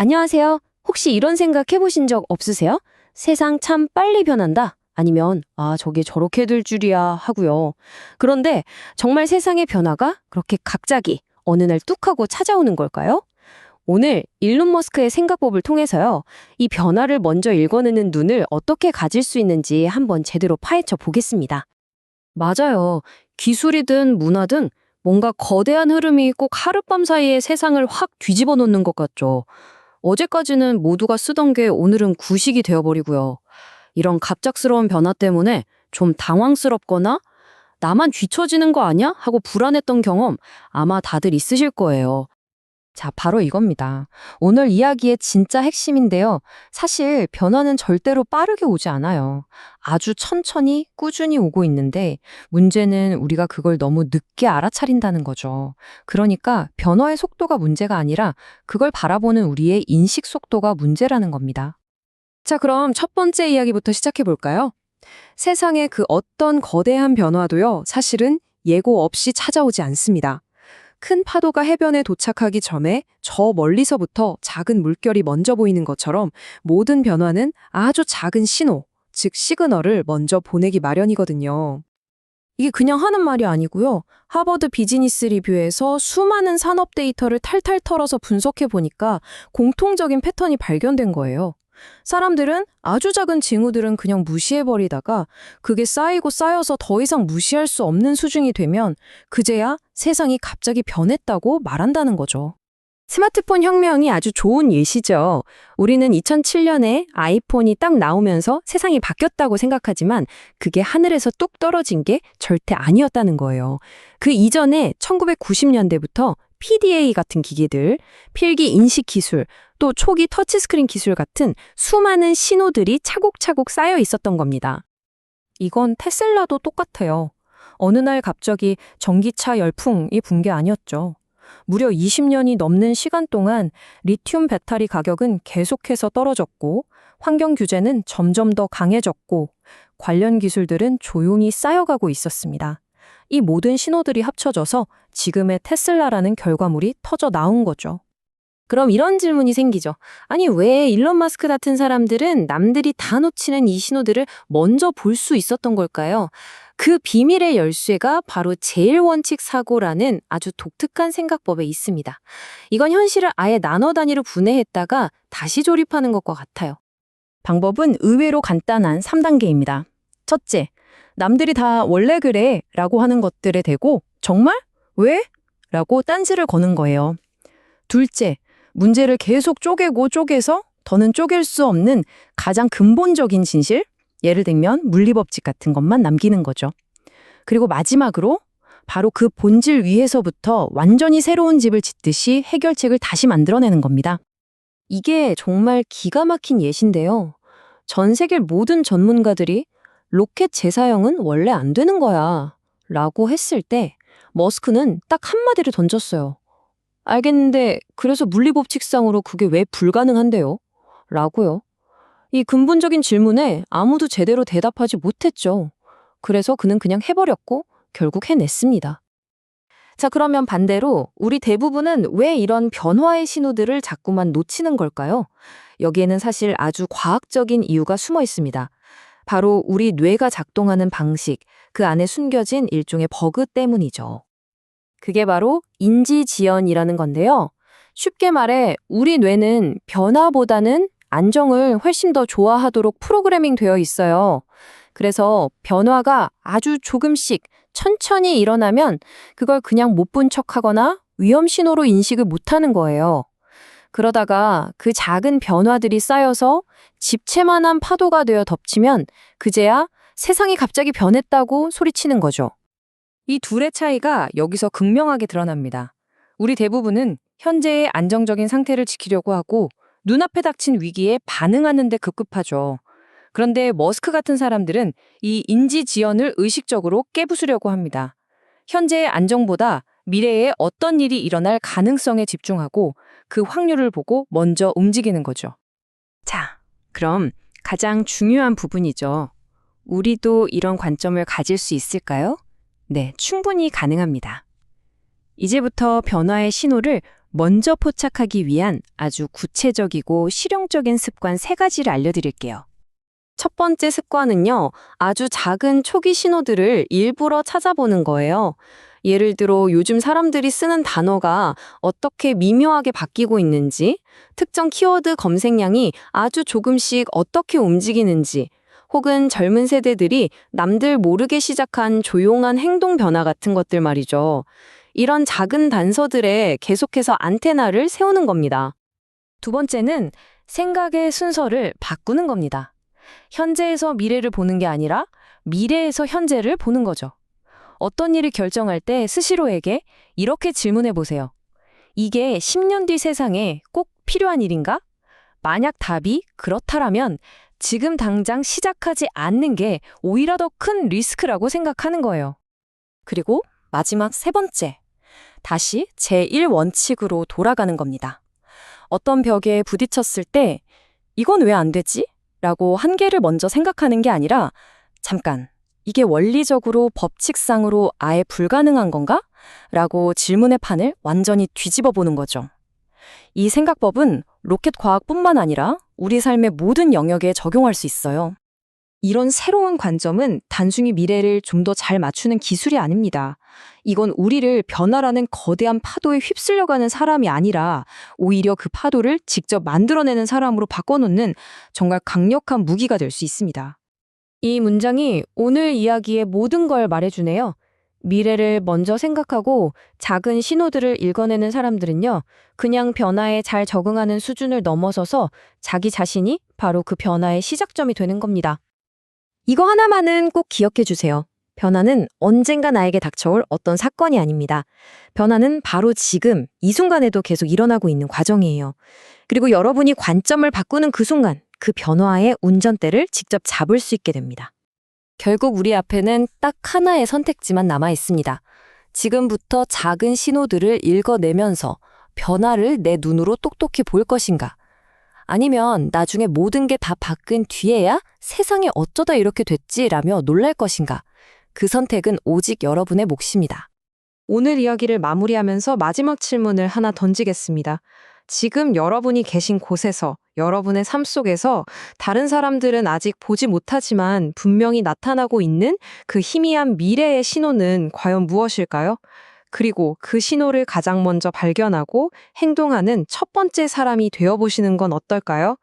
안녕하세요. 혹시 이런 생각 해보신 적 없으세요? 세상 참 빨리 변한다. 아니면, 저게 저렇게 될 줄이야 하고요. 그런데 정말 세상의 변화가 그렇게 갑자기 어느 날 뚝 하고 찾아오는 걸까요? 오늘 일론 머스크의 생각법을 통해서요. 이 변화를 먼저 읽어내는 눈을 어떻게 가질 수 있는지 한번 제대로 파헤쳐 보겠습니다. 맞아요. 기술이든 문화든 뭔가 거대한 흐름이 꼭 하룻밤 사이에 세상을 확 뒤집어 놓는 것 같죠. 어제까지는 모두가 쓰던 게 오늘은 구식이 되어버리고요. 이런 갑작스러운 변화 때문에 좀 당황스럽거나 나만 뒤처지는 거 아니야? 하고 불안했던 경험 아마 다들 있으실 거예요. 자, 바로 이겁니다. 오늘 이야기의 진짜 핵심인데요. 사실 변화는 절대로 빠르게 오지 않아요. 아주 천천히 꾸준히 오고 있는데 문제는 우리가 그걸 너무 늦게 알아차린다는 거죠. 그러니까 변화의 속도가 문제가 아니라 그걸 바라보는 우리의 인식 속도가 문제라는 겁니다. 자, 그럼 첫 번째 이야기부터 시작해 볼까요? 세상의 그 어떤 거대한 변화도요, 사실은 예고 없이 찾아오지 않습니다. 큰 파도가 해변에 도착하기 전에 저 멀리서부터 작은 물결이 먼저 보이는 것처럼 모든 변화는 아주 작은 신호, 즉 시그널을 먼저 보내기 마련이거든요. 이게 그냥 하는 말이 아니고요. 하버드 비즈니스 리뷰에서 수많은 산업 데이터를 탈탈 털어서 분석해 보니까 공통적인 패턴이 발견된 거예요. 사람들은 아주 작은 징후들은 그냥 무시해버리다가 그게 쌓이고 쌓여서 더 이상 무시할 수 없는 수준이 되면 그제야 세상이 갑자기 변했다고 말한다는 거죠. 스마트폰 혁명이 아주 좋은 예시죠. 우리는 2007년에 아이폰이 딱 나오면서 세상이 바뀌었다고 생각하지만 그게 하늘에서 뚝 떨어진 게 절대 아니었다는 거예요. 그 이전에 1990년대부터 PDA 같은 기기들, 필기 인식 기술, 또 초기 터치스크린 기술 같은 수많은 신호들이 차곡차곡 쌓여 있었던 겁니다. 이건 테슬라도 똑같아요. 어느 날 갑자기 전기차 열풍이 분 게 아니었죠. 무려 20년이 넘는 시간 동안 리튬 배터리 가격은 계속해서 떨어졌고 환경 규제는 점점 더 강해졌고 관련 기술들은 조용히 쌓여가고 있었습니다. 이 모든 신호들이 합쳐져서 지금의 테슬라라는 결과물이 터져 나온 거죠. 그럼 이런 질문이 생기죠. 아니, 왜 일론 머스크 같은 사람들은 남들이 다 놓치는 이 신호들을 먼저 볼 수 있었던 걸까요? 그 비밀의 열쇠가 바로 제일원칙 사고라는 아주 독특한 생각법에 있습니다. 이건 현실을 아예 나눠 단위로 분해했다가 다시 조립하는 것과 같아요. 방법은 의외로 간단한 3단계입니다. 첫째, 남들이 다 원래 그래 라고 하는 것들에 대고 정말? 왜? 라고 딴지를 거는 거예요. 둘째, 문제를 계속 쪼개고 쪼개서 더는 쪼갤 수 없는 가장 근본적인 진실, 예를 들면 물리법칙 같은 것만 남기는 거죠. 그리고 마지막으로 바로 그 본질 위에서부터 완전히 새로운 집을 짓듯이 해결책을 다시 만들어내는 겁니다. 이게 정말 기가 막힌 예시인데요. 전 세계 모든 전문가들이 로켓 재사용은 원래 안 되는 거야 라고 했을 때 머스크는 딱 한마디를 던졌어요. 알겠는데 그래서 물리법칙상으로 그게 왜 불가능한데요? 라고요. 이 근본적인 질문에 아무도 제대로 대답하지 못했죠. 그래서 그는 그냥 해버렸고 결국 해냈습니다. 자, 그러면 반대로 우리 대부분은 왜 이런 변화의 신호들을 자꾸만 놓치는 걸까요? 여기에는 사실 아주 과학적인 이유가 숨어 있습니다. 바로 우리 뇌가 작동하는 방식, 그 안에 숨겨진 일종의 버그 때문이죠. 그게 바로 인지지연이라는 건데요. 쉽게 말해 우리 뇌는 변화보다는 안정을 훨씬 더 좋아하도록 프로그래밍 되어 있어요. 그래서 변화가 아주 조금씩 천천히 일어나면 그걸 그냥 못 본 척하거나 위험 신호로 인식을 못하는 거예요. 그러다가 그 작은 변화들이 쌓여서 집채만한 파도가 되어 덮치면 그제야 세상이 갑자기 변했다고 소리치는 거죠. 이 둘의 차이가 여기서 극명하게 드러납니다. 우리 대부분은 현재의 안정적인 상태를 지키려고 하고 눈앞에 닥친 위기에 반응하는 데 급급하죠. 그런데 머스크 같은 사람들은 이 인지지연을 의식적으로 깨부수려고 합니다. 현재의 안정보다 미래에 어떤 일이 일어날 가능성에 집중하고 그 확률을 보고 먼저 움직이는 거죠. 자, 그럼 가장 중요한 부분이죠. 우리도 이런 관점을 가질 수 있을까요? 네, 충분히 가능합니다. 이제부터 변화의 신호를 먼저 포착하기 위한 아주 구체적이고 실용적인 습관 3가지를 알려드릴게요. 첫 번째 습관은요, 아주 작은 초기 신호들을 일부러 찾아보는 거예요. 예를 들어 요즘 사람들이 쓰는 단어가 어떻게 미묘하게 바뀌고 있는지, 특정 키워드 검색량이 아주 조금씩 어떻게 움직이는지, 혹은 젊은 세대들이 남들 모르게 시작한 조용한 행동 변화 같은 것들 말이죠. 이런 작은 단서들에 계속해서 안테나를 세우는 겁니다. 두 번째는 생각의 순서를 바꾸는 겁니다. 현재에서 미래를 보는 게 아니라 미래에서 현재를 보는 거죠. 어떤 일을 결정할 때 스스로에게 이렇게 질문해 보세요. 이게 10년 뒤 세상에 꼭 필요한 일인가? 만약 답이 그렇다라면 지금 당장 시작하지 않는 게 오히려 더 큰 리스크라고 생각하는 거예요. 그리고 마지막 3번째. 다시 제1원칙으로 돌아가는 겁니다. 어떤 벽에 부딪혔을 때 이건 왜 안 되지? 라고 한계를 먼저 생각하는 게 아니라 잠깐, 이게 원리적으로 법칙상으로 아예 불가능한 건가? 라고 질문의 판을 완전히 뒤집어 보는 거죠. 이 생각법은 로켓 과학뿐만 아니라 우리 삶의 모든 영역에 적용할 수 있어요. 이런 새로운 관점은 단순히 미래를 좀 더 잘 맞추는 기술이 아닙니다. 이건 우리를 변화라는 거대한 파도에 휩쓸려가는 사람이 아니라 오히려 그 파도를 직접 만들어내는 사람으로 바꿔놓는 정말 강력한 무기가 될 수 있습니다. 이 문장이 오늘 이야기의 모든 걸 말해주네요. 미래를 먼저 생각하고 작은 신호들을 읽어내는 사람들은요, 그냥 변화에 잘 적응하는 수준을 넘어서서 자기 자신이 바로 그 변화의 시작점이 되는 겁니다. 이거 하나만은 꼭 기억해 주세요. 변화는 언젠가 나에게 닥쳐올 어떤 사건이 아닙니다. 변화는 바로 지금, 이 순간에도 계속 일어나고 있는 과정이에요. 그리고 여러분이 관점을 바꾸는 그 순간, 그 변화의 운전대를 직접 잡을 수 있게 됩니다. 결국 우리 앞에는 딱 하나의 선택지만 남아 있습니다. 지금부터 작은 신호들을 읽어내면서 변화를 내 눈으로 똑똑히 볼 것인가? 아니면 나중에 모든 게 다 바뀐 뒤에야 세상이 어쩌다 이렇게 됐지라며 놀랄 것인가? 그 선택은 오직 여러분의 몫입니다. 오늘 이야기를 마무리하면서 마지막 질문을 하나 던지겠습니다. 지금 여러분이 계신 곳에서, 여러분의 삶 속에서 다른 사람들은 아직 보지 못하지만 분명히 나타나고 있는 그 희미한 미래의 신호는 과연 무엇일까요? 그리고 그 신호를 가장 먼저 발견하고 행동하는 첫 번째 사람이 되어보시는 건 어떨까요?